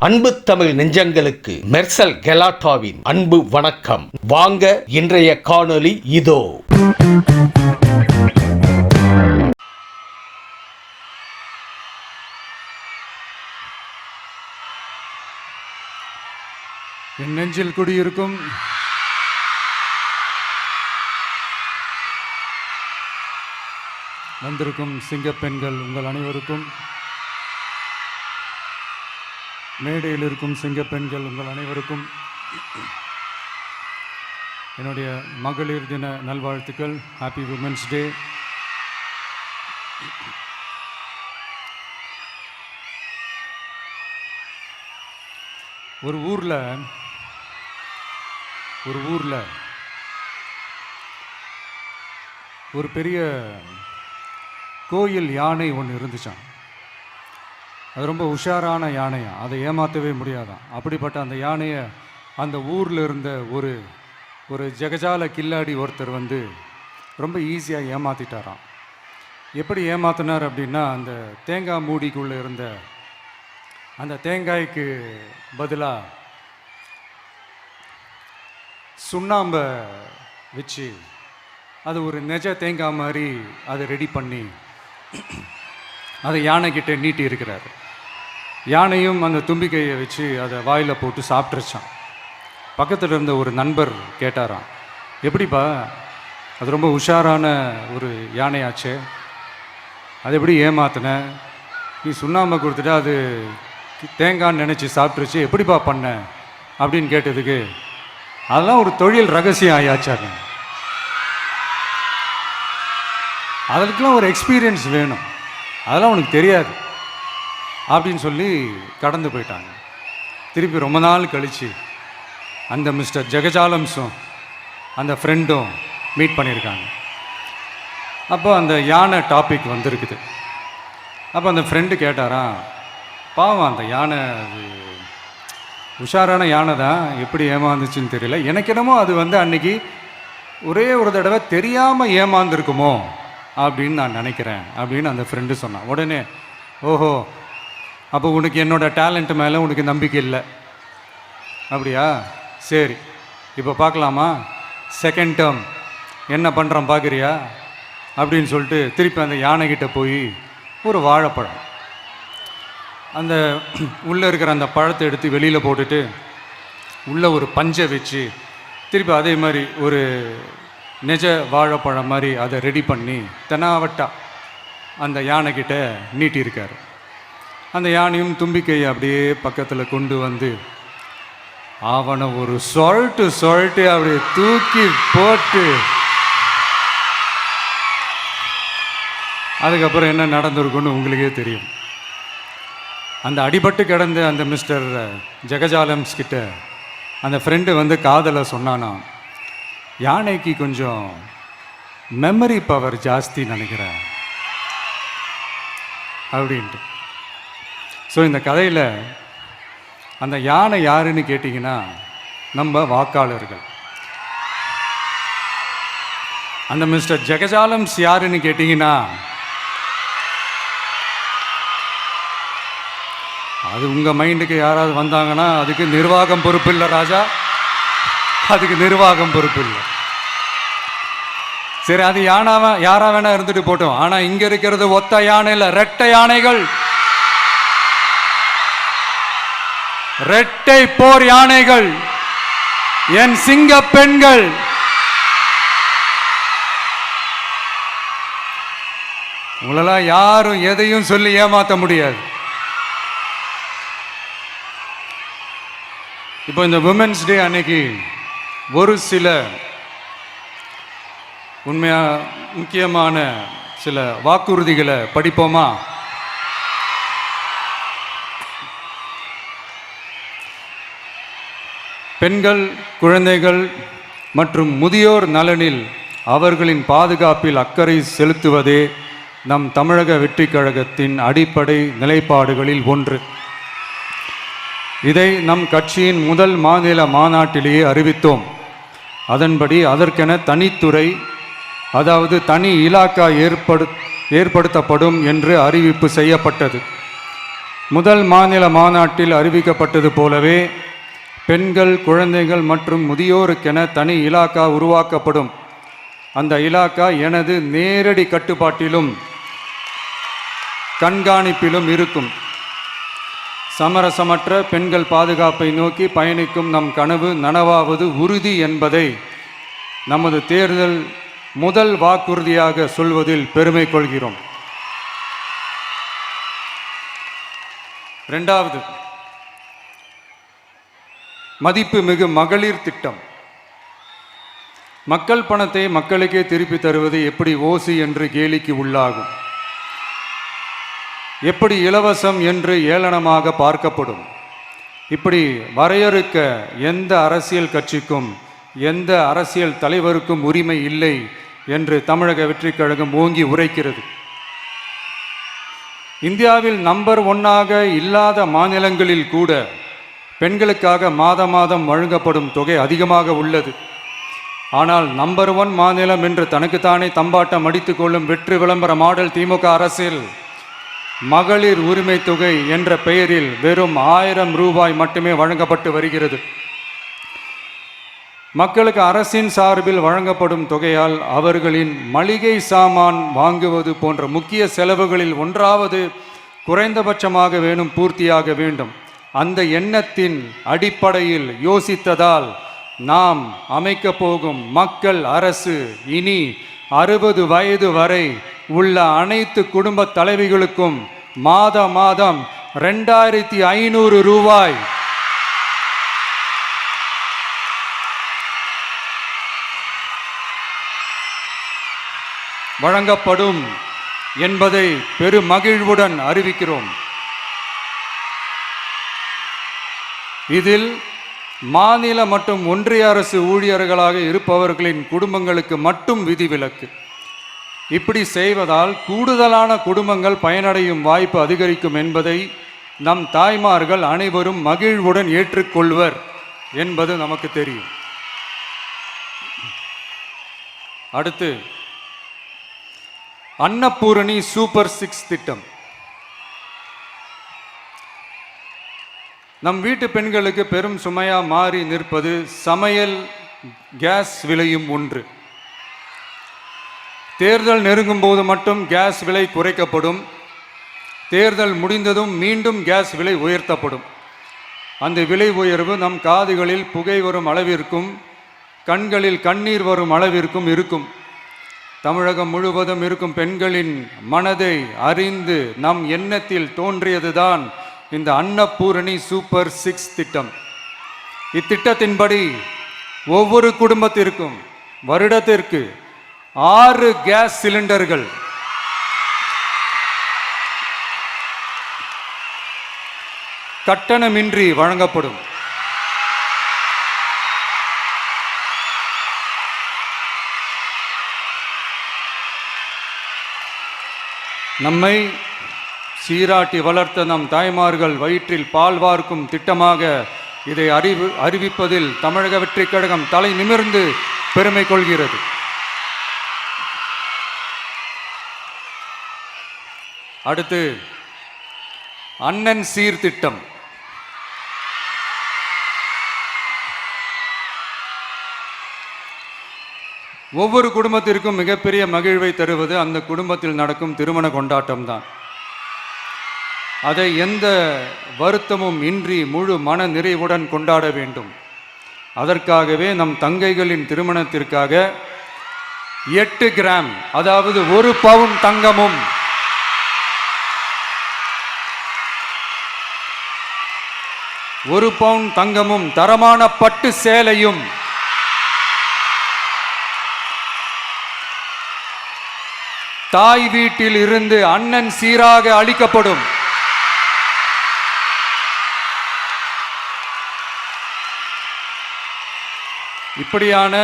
அன்பு தமிழ் நெஞ்சங்களுக்கு மெர்சல் கெலாட்டாவின் அன்பு வணக்கம். வாங்க இன்றைய காணொளி இதோ. என் நெஞ்சில் குடியிருக்கும் வந்திருக்கும் சிங்கப்பெண்கள் உங்கள் அனைவருக்கும், மேடையில் இருக்கும் சிங்கப்பெண்கள் உங்கள் அனைவருக்கும் என்னுடைய மகளிர் தின நல்வாழ்த்துக்கள். Happy women's day. ஒரு ஊரில் ஒரு பெரிய கோயில் யானை ஒன்று இருந்துச்சான். அது ரொம்ப உஷாரான யானையா, அதை ஏமாற்றவே முடியாதான். அப்படிப்பட்ட அந்த யானையை அந்த ஊரில் இருந்த ஒரு ஜெகஜால கில்லாடி ஒருத்தர் ரொம்ப ஈஸியாக ஏமாற்றிட்டாராம். எப்படி ஏமாத்தினார் அப்படின்னா, அந்த தேங்காய் மூடிக்குள்ளே இருந்த அந்த தேங்காய்க்கு பதிலாக சுண்ணாம்பை வச்சு அது ஒரு நெஜ தேங்காய் மாதிரி அதை ரெடி பண்ணி அதை யானைக்கிட்ட நீட்டி இருக்கிறார். யானையும் அந்த தும்பிக்கையை வச்சு அதை வாயில் போட்டு சாப்பிட்ருச்சான். பக்கத்தில் இருந்த ஒரு நண்பர் கேட்டாராம், எப்படிப்பா, அது ரொம்ப உஷாரான ஒரு யானையாச்சே, அது எப்படி ஏமாத்தின? நீ சுண்ணாம்பை கொடுத்துட்டு அது தேங்காய்ன்னு நினச்சி சாப்பிட்ருச்சு, எப்படிப்பா பண்ண அப்படின்னு கேட்டதுக்கு, அதெல்லாம் ஒரு தொழில் ரகசியம் ஆயாச்சாரு, அதுக்கெலாம் ஒரு எக்ஸ்பீரியன்ஸ் வேணும், அதெல்லாம் உனக்கு தெரியாது அப்படின்னு சொல்லி கடந்து போயிட்டாங்க. திருப்பி ரொம்ப நாள் கழித்து அந்த மிஸ்டர் ஜெகஜாலம்ஸும் அந்த ஃப்ரெண்டும் மீட் பண்ணியிருக்காங்க. அப்போ அந்த யானை டாபிக் வந்திருக்குது. அப்போ அந்த ஃப்ரெண்டு கேட்டாராம், பாவம் அந்த யானை அது உஷாரான யானை தான், எப்படி ஏமாந்துச்சுன்னு தெரியல, எனக்கு என்னமோ அது அன்னைக்கு ஒரே ஒரு தடவை தெரியாமல் ஏமாந்துருக்குமோ அப்படின்னு நான் நினைக்கிறேன் அப்படின்னு அந்த ஃப்ரெண்டு சொன்னான். உடனே, ஓஹோ, அப்போ உனக்கு என்னோட டேலண்ட் மேலே உனக்கு நம்பிக்கை இல்லை அப்படியா, சரி இப்போ பார்க்கலாமா, செகண்ட் டேர்ம் என்ன பண்ணுறான் பார்க்குறியா அப்படின்னு சொல்லிட்டு திருப்பி அந்த யானைக்கிட்ட போய் ஒரு வாழைப்பழம், அந்த உள்ளே இருக்கிற அந்த பழத்தை எடுத்து வெளியில் போட்டுட்டு உள்ளே ஒரு பஞ்சை வச்சு திருப்பி அதே மாதிரி ஒரு நெஜ வாழைப்பழம் மாதிரி அதை ரெடி பண்ணி தெனாவட்டா அந்த யானைக்கிட்ட நீட்டியிருக்காரு. அந்த யானையும் தும்பிக்கையை அப்படியே பக்கத்தில் கொண்டு வந்து அவனை ஒரு சொல்லிட்டு அப்படியே தூக்கி போட்டு, அதுக்கப்புறம் என்ன நடந்திருக்குன்னு உங்களுக்கே தெரியும். அந்த அடிபட்டு கிடந்த அந்த மிஸ்டர் ஜெகஜாலம்ஸ் கிட்ட அந்த ஃப்ரெண்டு காதலை சொன்னானா, யானைக்கு கொஞ்சம் மெமரி பவர் ஜாஸ்தி நினைக்கிறேன் அப்படின்ட்டு. ஸோ இந்த கதையில் அந்த யானை யாருன்னு கேட்டிங்கன்னா, நம்ம வாக்காளர்கள். அந்த மிஸ்டர் ஜெகஜாலம்ஸ் யாருன்னு கேட்டிங்கன்னா, அது உங்கள் மைண்டுக்கு யாராவது வந்தாங்கன்னா அதுக்கு நிர்வாகம் பொறுப்பு இல்லை ராஜா, அதுக்கு நிர்வாகம் பொறுப்பு இல்லை. சரி, அது யாரா வேணா இருந்துட்டு போட்டோம். ஆனால் இங்கே இருக்கிறது ஒத்த யானை இல்லை, ரெட்டை யானைகள், ரெட்டை போர் யானைகள், என் சிங்க பெண்கள். உங்களெல்லாம் யாரும் எதையும் சொல்லி ஏமாற்ற முடியாது. இப்போ இந்த விமென்ஸ் டே அன்னைக்கு ஒரு சில உண்மையா முக்கியமான சில வாக்குறுதிகளை படிப்போமா? பெண்கள், குழந்தைகள் மற்றும் முதியோர் நலனில் அவர்களின் பாதுகாப்பில் அக்கறை செலுத்துவதே நம் தமிழக வெற்றி கழகத்தின் அடிப்படை நிலைப்பாடுகளில் ஒன்று. இதை நம் கட்சியின் முதல் மாநில மாநாட்டிலேயே அறிவித்தோம். அதன்படி அதற்கென தனித்துறை, அதாவது தனி இலாக்கா ஏற்படுத்தப்படும் என்று அறிவிப்பு செய்யப்பட்டது. முதல் மாநில மாநாட்டில் அறிவிக்கப்பட்டது போலவே பெண்கள், குழந்தைகள் மற்றும் முதியோருக்கென தனி இலாக்கா உருவாக்கப்படும். அந்த இலாக்கா எனது நேரடி கட்டுப்பாட்டிலும் கண்காணிப்பிலும் இருக்கும். சமரசமற்ற பெண்கள் பாதுகாப்பை நோக்கி பயணிக்கும் நம் கனவு நனவாவது உறுதி என்பதை நமது தேர்தல் முதல் வாக்குறுதியாக சொல்வதில் பெருமை கொள்கிறோம். இரண்டாவது, மதிப்புமிகு மகளிர் திட்டம். மக்கள் பணத்தை மக்களுக்கே திருப்பி தருவது எப்படி ஓசி என்று கேலிக்கு உள்ளாகும், எப்படி இலவசம் என்று ஏளனமாக பார்க்கப்படும். இப்படி வரையறுக்க எந்த அரசியல் கட்சிக்கும் எந்த அரசியல் தலைவருக்கும் உரிமை இல்லை என்று தமிழக வெற்றிக் கழகம் ஓங்கி உரைக்கிறது. இந்தியாவில் நம்பர் 1 இல்லாத மாநிலங்களில் கூட பெண்களுக்காக மாதம் வழங்கப்படும் தொகை அதிகமாக உள்ளது. ஆனால் நம்பர் 1 மாநிலம் என்று தனக்குத்தானே தம்பாட்டம் அடித்துக் கொள்ளும் வெற்றி விளம்பர மாடல் திமுக அரசில் மகளிர் உரிமை தொகை என்ற பெயரில் வெறும் 1000 ரூபாய் மட்டுமே வழங்கப்பட்டு வருகிறது. மக்களுக்கு அரசின் சார்பில் வழங்கப்படும் தொகையால் அவர்களின் மளிகை சாமான் வாங்குவது போன்ற முக்கிய செலவுகளில் ஒன்றாவது குறைந்தபட்சமாக பூர்த்தியாக வேண்டும். அந்த எண்ணத்தின் அடிப்படையில் யோசித்ததால் நாம் அமைக்கப் போகும் மக்கள் அரசு இனி 60 வயது வரை உள்ள அனைத்து குடும்ப தலைவிகளுக்கும் மாதம் 2500 ரூபாய் வழங்கப்படும் என்பதை பெருமகிழ்வுடன் அறிவிக்கிறோம். இதில் மாநில மற்றும் ஒன்றிய அரசு ஊழியர்களாக இருப்பவர்களின் குடும்பங்களுக்கு மட்டும் விதிவிலக்கு. இப்படி செய்வதால் கூடுதலான குடும்பங்கள் பயனடையும் வாய்ப்பு அதிகரிக்கும் என்பதை நம் தாய்மார்கள் அனைவரும் மகிழ்வுடன் ஏற்றுக்கொள்வர் என்பது நமக்கு தெரியும். அடுத்து, அன்னபூரணி சூப்பர் 6 திட்டம். நம் வீட்டு பெண்களுக்கு பெரும் சுமையா மாறி நிற்பது சமையல் கேஸ் விலையும் ஒன்று. தேர்தல் நெருங்கும் போது மட்டும் கேஸ் விலை குறைக்கப்படும். தேர்தல் முடிந்ததும் மீண்டும் கேஸ் விலை உயர்த்தப்படும். அந்த விலை உயர்வு நம் காதுகளில் புகை வரும் அளவிற்கும் கண்களில் கண்ணீர் வரும் அளவிற்கும் இருக்கும். தமிழகம் முழுவதும் இருக்கும் பெண்களின் மனதை அறிந்து நம் எண்ணத்தில் தோன்றியதுதான் இந்த அன்னபூரணி சூப்பர் 6 திட்டம். இத்திட்டத்தின்படி ஒவ்வொரு குடும்பத்திற்கும் வருடத்திற்கு 6 கேஸ் சிலிண்டர்கள் கட்டணமின்றி வழங்கப்படும். நம்மை சீராட்டி வளர்த்த நம் தாய்மார்கள் வயிற்றில் பால் வார்க்கும் திட்டமாக இதை அறிவிப்பதில் தமிழக வெற்றிக் கழகம் தலை நிமிர்ந்து பெருமை கொள்கிறது. அடுத்து, அண்ணன் சீர்திட்டம். ஒவ்வொரு குடும்பத்திற்கும் மிகப்பெரிய மகிழ்வை தருவது அந்த குடும்பத்தில் நடக்கும் திருமண கொண்டாட்டம் தான். அதை எந்த வருத்தமும் இன்றி முழு மன நிறைவுடன் கொண்டாட வேண்டும். அதற்காகவே நம் தங்கைகளின் திருமணத்திற்காக 8 கிராம், அதாவது 1 பவுன் தங்கமும் 1 பவுன் தங்கமும் தரமான பட்டு சேலையும் தாய் வீட்டில் இருந்து அண்ணன் சீராக அளிக்கப்படும். இப்படியான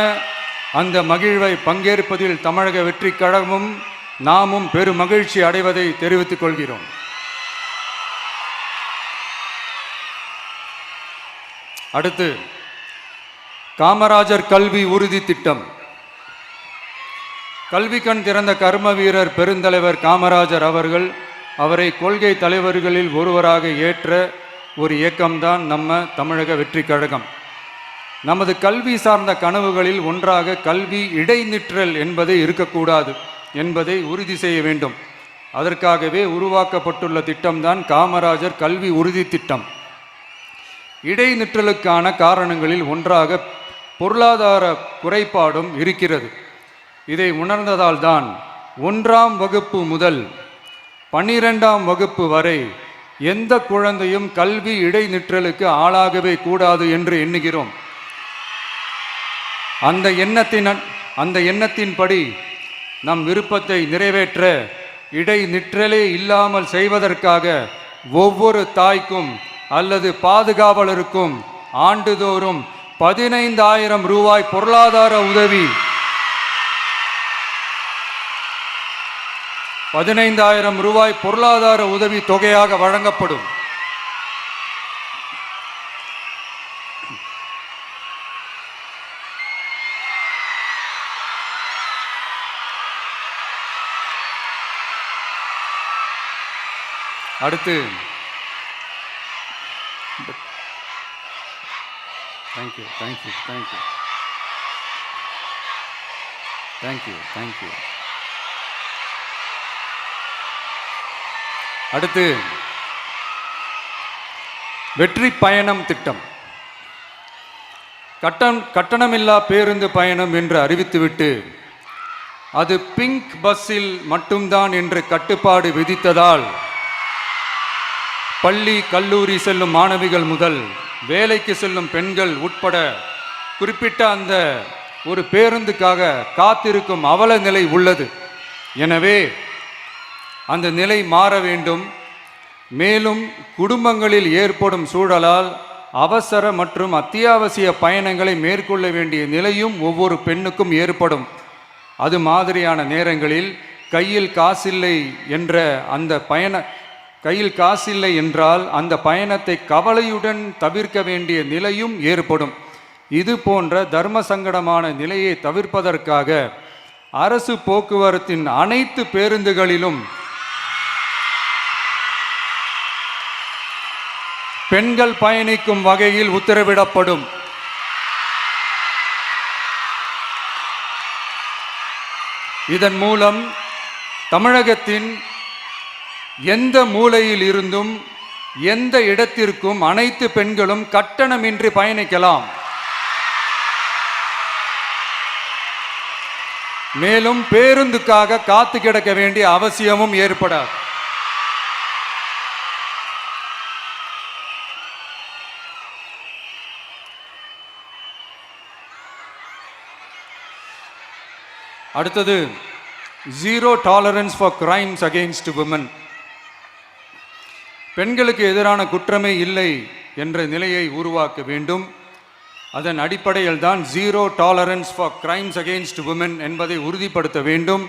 அந்த மகிழ்வை பங்கேற்பதில் தமிழக வெற்றிக் கழகமும் நாமும் பெரும் மகிழ்ச்சி அடைவதை தெரிவித்துக் கொள்கிறோம். அடுத்து, காமராஜர் கல்வி உறுதி திட்டம். கல்வி கண் திறந்த கர்ம வீரர் பெருந்தலைவர் காமராஜர் அவர்கள் அவரை கொள்கை தலைவர்களில் ஒருவராக ஏற்ற ஒரு இயக்கம்தான் நம்ம தமிழக வெற்றி கழகம். நமது கல்வி சார்ந்த கனவுகளில் ஒன்றாக கல்வி இடைநிற்றல் என்பது இருக்கக்கூடாது என்பதை உறுதி செய்ய வேண்டும். அதற்காகவே உருவாக்கப்பட்டுள்ள திட்டம்தான் காமராஜர் கல்வி உறுதி திட்டம். இடைநிற்றலுக்கான காரணங்களில் ஒன்றாக பொருளாதார குறைபாடும் இருக்கிறது. இதை உணர்ந்ததால் தான் 1ஆம் வகுப்பு முதல் 12ஆம் வகுப்பு வரை எந்த குழந்தையும் கல்வி இடைநிற்றலுக்கு ஆளாகவே கூடாது என்று எண்ணுகிறோம். அந்த எண்ணத்தின்படி நம் விருப்பத்தை நிறைவேற்ற இடைநிற்றலே இல்லாமல் செய்வதற்காக ஒவ்வொரு தாய்க்கும் அல்லது பாதுகாவலருக்கும் ஆண்டுதோறும் 15,000 ரூபாய் பொருளாதார உதவி 15,000 ரூபாய் பொருளாதார உதவி தொகையாக வழங்கப்படும். அடுத்து தேங்க்யூ. அடுத்து வெற்றி பயணம் திட்டம். கட்டணமில்லா பேருந்து பயணம் என்று அறிவித்துவிட்டு அது பிங்க் பஸ்ஸில் மட்டும்தான் என்று கட்டுப்பாடு விதித்ததால் பள்ளி கல்லூரி செல்லும் மாணவிகள் முதல் வேலைக்கு செல்லும் பெண்கள் உட்பட குறிப்பிட்ட அந்த ஒரு பேருந்துக்காக காத்திருக்கும் அவல நிலை உள்ளது. எனவே அந்த நிலை மாற வேண்டும். மேலும் குடும்பங்களில் ஏற்படும் சூழலால் அவசர மற்றும் அத்தியாவசிய பயணங்களை மேற்கொள்ள வேண்டிய நிலையும் ஒவ்வொரு பெண்ணுக்கும் ஏற்படும். அது மாதிரியான நேரங்களில் கையில் காசில்லை என்றால் அந்த பயணத்தை கவலையுடன் தவிர்க்க வேண்டிய நிலையும் ஏற்படும். இது போன்ற தர்ம சங்கடமான நிலையை தவிர்ப்பதற்காக அரசு போக்குவரத்தின் அனைத்து பேருந்துகளிலும் பெண்கள் பயணிக்கும் வகையில் உத்தரவிடப்படும். இதன் மூலம் தமிழகத்தின் எந்த மூலையில் இருந்தும் எந்த இடத்திற்கும் அனைத்து பெண்களும் கட்டணமின்றி பயணிக்கலாம். மேலும் பேருந்துக்காக காத்து கிடக்க வேண்டிய அவசியமும் ஏற்படாது. அடுத்தது zero tolerance for crimes against women. பெண்களுக்கு எதிரான குற்றமே இல்லை என்ற நிலையை உருவாக்க வேண்டும். அதன் அடிப்படையில் தான் zero tolerance for crimes against women என்பதை உறுதிப்படுத்த வேண்டும்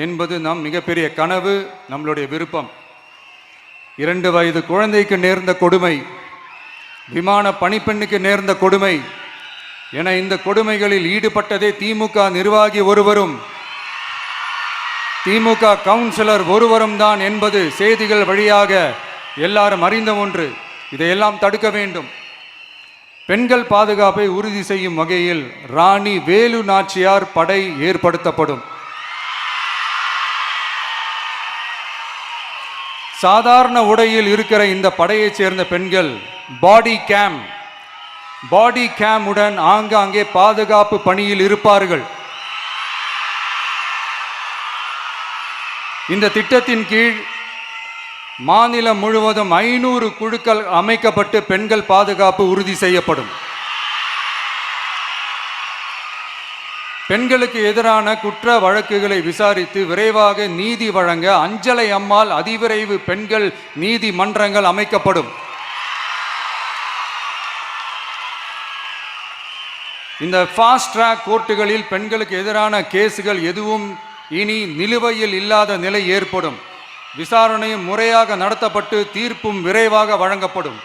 என்பது நம் மிகப்பெரிய கனவு, நம்மளுடைய விருப்பம். 2 வயது குழந்தைக்கு நேர்ந்த கொடுமை, விமான பணிப்பெண்ணுக்கு நேர்ந்த கொடுமை என இந்த கொடுமைகளில் ஈடுபட்டதே திமுக நிர்வாகி ஒருவரும் திமுக கவுன்சிலர் ஒருவரும் தான் என்பது செய்திகள் வழியாக எல்லாரும் அறிந்த ஒன்று. இதையெல்லாம் தடுக்க வேண்டும். பெண்கள் பாதுகாப்பை உறுதி செய்யும் வகையில் ராணி வேலு நாச்சியார் படை ஏற்படுத்தப்படும். சாதாரண உடையில் இருக்கிற இந்த படையைச் சேர்ந்த பெண்கள் பாடி கேம் உடன் ஆங்காங்கே பாதுகாப்பு பணியில் இருப்பார்கள். இந்த திட்டத்தின் கீழ் மாநிலம் முழுவதும் 500 குழுக்கள் அமைக்கப்பட்டு பெண்கள் பாதுகாப்பு உறுதி செய்யப்படும். பெண்களுக்கு எதிரான குற்ற வழக்குகளை விசாரித்து விரைவாக நீதி வழங்க அஞ்சலை அம்மாள் அதிவிரைவு பெண்கள் நீதிமன்றங்கள் அமைக்கப்படும். இந்த ஃபாஸ்ட் ட்ராக் கோர்ட்டுகளில் பெண்களுக்கு எதிரான கேஸுகள் எதுவும் இனி நிலுவையில் இல்லாத நிலை ஏற்படும். விசாரணையும் முறையாக நடத்தப்பட்டு தீர்ப்பும் விரைவாக வழங்கப்படும்.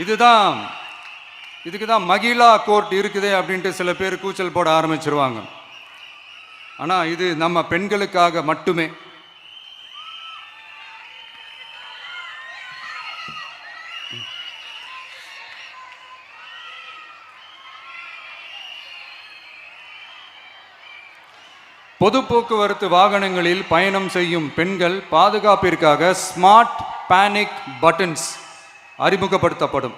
இதுக்கு தான் மகிழா கோர்ட் இருக்குதே அப்படின்ட்டு சில பேர் கூச்சல் போட ஆரம்பிச்சிருவாங்க. ஆனால் இது நம்ம பெண்களுக்காக மட்டுமே. பொது போக்குவரத்து வாகனங்களில் பயணம் செய்யும் பெண்கள் பாதுகாப்பிற்காக ஸ்மார்ட் பேனிக் பட்டன்ஸ் அறிமுகப்படுத்தப்படும்.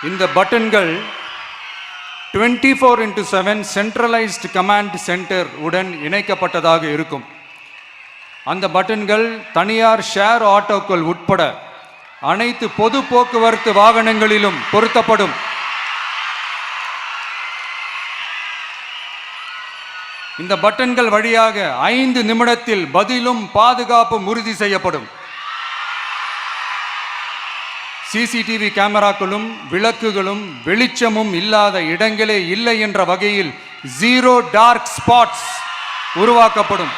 இந்த பட்டன்கள் 24/7 சென்ட்ரலைஸ்டு கமாண்ட் சென்டர் உடன் இணைக்கப்பட்டதாக இருக்கும். அந்த பட்டன்கள் தனியார் ஷேர் ஆட்டோக்கள் உட்பட அனைத்து பொது போக்குவரத்து வாகனங்களிலும் பொருத்தப்படும். இந்த பட்டன்கள் வழியாக 5 நிமிடத்தில் பதிலும் பாதுகாப்பும் உறுதி செய்யப்படும். சிசிடிவி கேமராக்களும் விளக்குகளும் வெளிச்சமும் இல்லாத இடங்களே இல்லை என்ற வகையில் 0 டார்க் ஸ்பாட்ஸ் உருவாக்கப்படும்.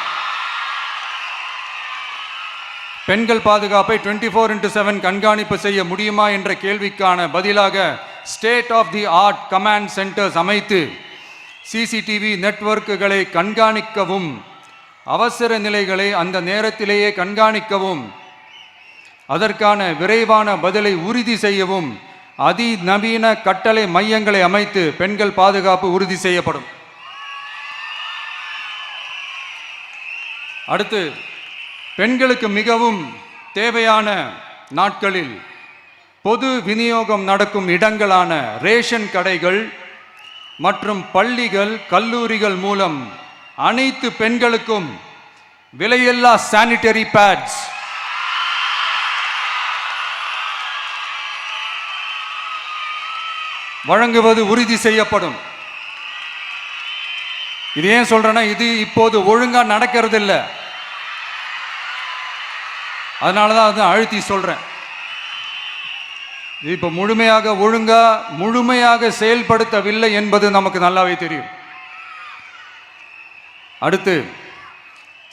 பெண்கள் பாதுகாப்பை 24/7 கண்காணிப்பு செய்ய முடியுமா என்ற கேள்விக்கான பதிலாக state of the art command centres அமைத்து சிசிடிவி நெட்வொர்க்குகளை கண்காணிக்கவும் அவசர நிலைகளை அந்த நேரத்திலேயே கண்காணிக்கவும் அதற்கான விரைவான பதிலை உறுதி செய்யவும் அதிநவீன கட்டளை மையங்களை அமைத்து பெண்கள் பாதுகாப்பு உறுதி செய்யப்படும். அடுத்து, பெண்களுக்கு மிகவும் தேவையான நாட்களில் பொது விநியோகம் நடக்கும் இடங்களான ரேஷன் கடைகள் மற்றும் பள்ளிகள் கல்லூரிகள் மூலம் அனைத்து பெண்களுக்கும் விலையில்லா சானிட்டரி பேட்ஸ் வழங்குவது உறுதி செய்யப்படும். இது ஏன் சொல்றேன்னா, இது இப்போது ஒழுங்கா நடக்கிறது இல்லை, அதனாலதான் அதை அழுத்தி சொல்றேன். இது இப்போ முழுமையாக செயல்படுத்தவில்லை என்பது நமக்கு நல்லாவே தெரியும். அடுத்து,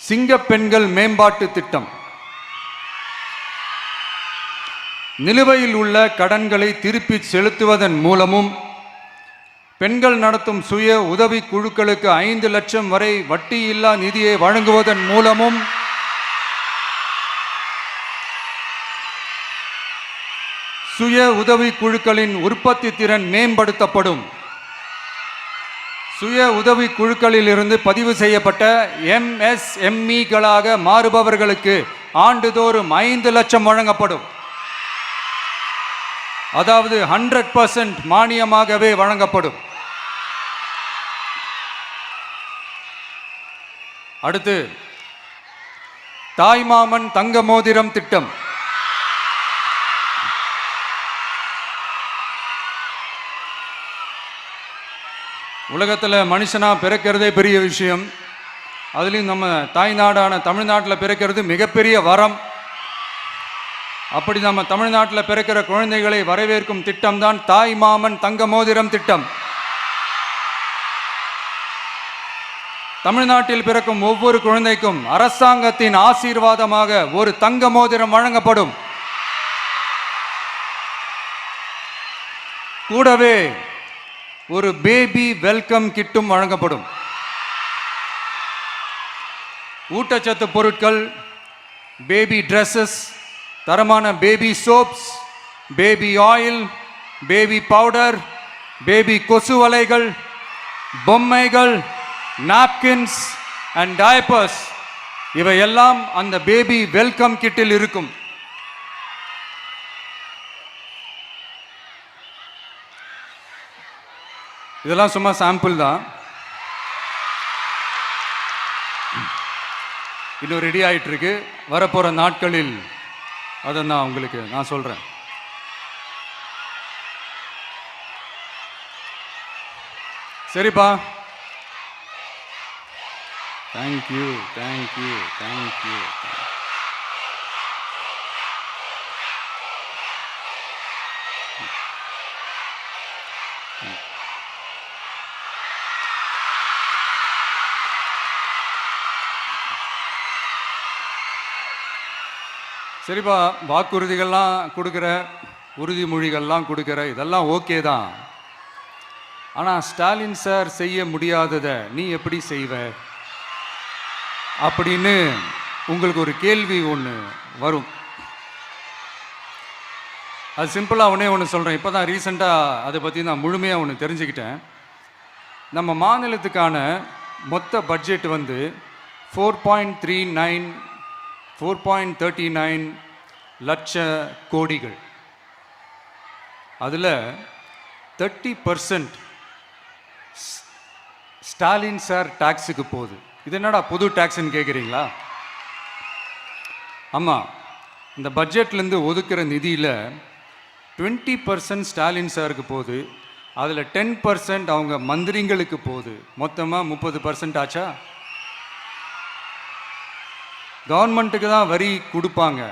சிங்க பெண்கள் மேம்பாட்டு திட்டம். நிலுவையில் உள்ள கடன்களை திருப்பி செலுத்துவதன் மூலமும் பெண்கள் நடத்தும் சுய உதவி குழுக்களுக்கு 5 லட்சம் வரை வட்டியில்லா நிதியை வழங்குவதன் மூலமும் சுய உதவி குழுக்களின் உற்பத்தி திறன் மேம்படுத்தப்படும். சுய உதவி குழுக்களில் இருந்து பதிவு செய்யப்பட்ட MSMEகளாக மாறுபவர்களுக்கு ஆண்டுதோறும் 5 லட்சம் வழங்கப்படும். அதாவது 100% மானியமாகவே வழங்கப்படும். அடுத்து, தாய்மாமன் தங்க மோதிரம் திட்டம். உலகத்தில் மனுஷனா பிறக்கிறதே பெரிய விஷயம். அதுலேயும் நம்ம தாய்நாடான தமிழ்நாட்டில் பிறக்கிறது மிகப்பெரிய வரம். அப்படி நம்ம தமிழ்நாட்டில் பிறக்கிற குழந்தைகளை வரவேற்கும் திட்டம் தான் தாய் மாமன் தங்க மோதிரம் திட்டம். தமிழ்நாட்டில் பிறக்கும் ஒவ்வொரு குழந்தைக்கும் அரசாங்கத்தின் ஆசீர்வாதமாக ஒரு தங்க மோதிரம் வழங்கப்படும். கூடவே ஒரு பேபி வெல்கம் கிட்டும் வழங்கப்படும். ஊட்டச்சத்து பொருட்கள், பேபி ட்ரெஸ்ஸஸ், தரமான baby soaps, baby oil, baby powder, baby கொசு வலைகள், பொம்மைகள், நாப்கின்ஸ் அண்ட் டயப்பர்ஸ் இவையெல்லாம் அந்த பேபி வெல்கம் கிட்டில் இருக்கும். இதெல்லாம் சும்மா சாம்பிள் தான். இன்னும் ரெடி ஆயிட்டு இருக்கு. வரப்போற நாட்களில் அதை நான் சொல்றேன். சரிப்பா, தேங்க்யூ. சரிப்பா, வாக்குறுதிகள்லாம் கொடுக்குற, உறுதிமொழிகள்லாம் கொடுக்குற, இதெல்லாம் ஓகே தான். ஆனால் ஸ்டாலின் சார் செய்ய முடியாததை நீ எப்படி செய்வ அப்படின்னு உங்களுக்கு ஒரு கேள்வி ஒன்று வரும். அது சிம்பிளாக ஒன்று சொல்கிறேன். இப்போ தான் ரீசெண்டாக அதை பற்றி நான் முழுமையாக தெரிஞ்சுக்கிட்டேன். நம்ம மாநிலத்துக்கான மொத்த பட்ஜெட் வந்து 4.39 லட்ச கோடிகள். அதில் 30% ஸ்டாலின் சார் டாக்ஸுக்கு போகுது. இது என்னடா புது டாக்ஸ்ன்னு கேட்குறீங்களா? ஆமாம், இந்த பட்ஜெட்லேருந்து ஒதுக்குற நிதியில் 20% ஸ்டாலின் சாருக்கு போகுது. அதில் 10% அவங்க மந்திரிங்களுக்கு போகுது. மொத்தமாக 30% ஆச்சா? கவர்மெண்ட்டுக்கு தான் வரி கொடுப்பாங்க.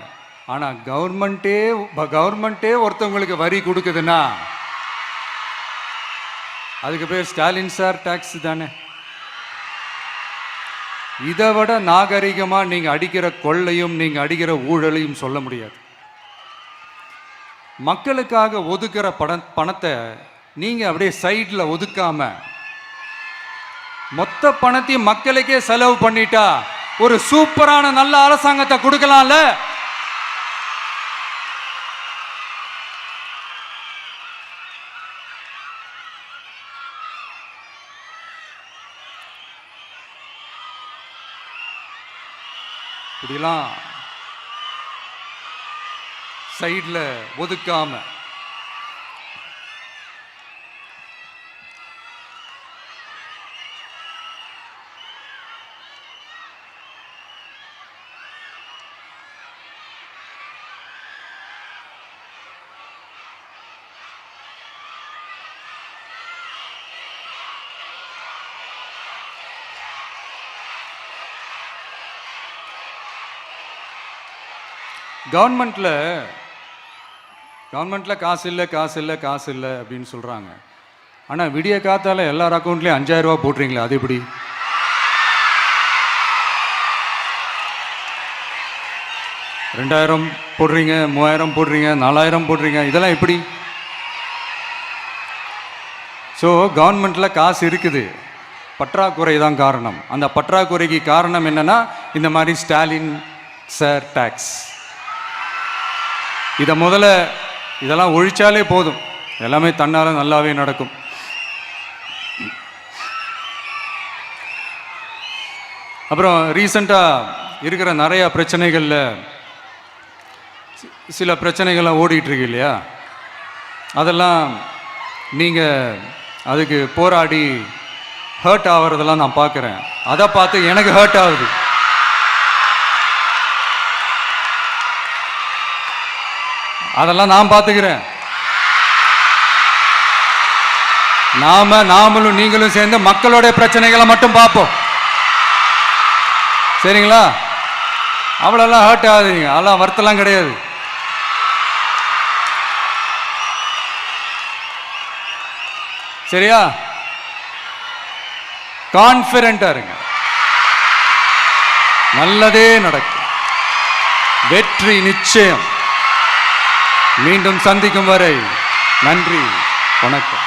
ஆனால் கவர்மெண்ட்டே ஒருத்தவங்களுக்கு வரி கொடுக்குதுன்னா அதுக்கு பேர் ஸ்டாலின் சார் டாக்ஸ் தானே. இதை விட நாகரிகமாக நீங்கள் அடிக்கிற கொள்ளையும் நீங்கள் அடிக்கிற ஊழலையும் சொல்ல முடியாது. மக்களுக்காக ஒதுக்குற பணத்தை நீங்கள் அப்படியே சைடில் ஒதுக்காம மொத்த பணத்தையும் மக்களுக்கே செலவு பண்ணிட்டா ஒரு சூப்பரான நல்ல அரசாங்கத்தை கொடுக்கலாம்ல. இப்படிலாம் சைடில் ஒதுக்காம கவர்மெண்ட்டில் காசு இல்லை அப்படின்னு சொல்கிறாங்க. ஆனால் விடிய காத்தால எல்லார் அக்கௌண்ட்லேயும் 5000 ரூபா போட்டுறீங்களா? அது எப்படி? $2000 போடுறீங்க, 3000 போடுறீங்க, 4000 போடுறீங்க, இதெல்லாம் எப்படி? ஸோ கவர்மெண்ட்டில் காசு இருக்குது, பற்றாக்குறை தான் காரணம். அந்த பற்றாக்குறைக்கு காரணம் என்னன்னா இந்த மாதிரி ஸ்டாலின் சார் டாக்ஸ். இதெல்லாம் ஒழிச்சாலே போதும், எல்லாமே தன்னால் நல்லாவே நடக்கும். அப்புறம் ரீசண்டாக இருக்கிற நிறையா பிரச்சனைகளில் சில பிரச்சனைகள்லாம் ஓடிட்டுருக்கு இல்லையா? அதெல்லாம் நீங்கள் அதுக்கு போராடி ஹர்ட் ஆகிறதெல்லாம் நான் பார்க்குறேன். அதை பார்த்து எனக்கு ஹர்ட் ஆகுது. அதெல்லாம் நான் பார்த்துக்கிறேன். நாமளும் நீங்களும் சேர்ந்து மக்களுடைய பிரச்சனைகளை மட்டும் பார்ப்போம், சரிங்களா? அவ்வளோலாம் ஹர்ட் ஆகுதுங்க, அதெல்லாம் வருத்தலாம் கிடையாது. சரியா? கான்ஃபிடென்ட்டா இருங்க, நல்லதே நடக்கும், வெற்றி நிச்சயம். மீண்டும் சந்திக்கும் வரை நன்றி, வணக்கம்.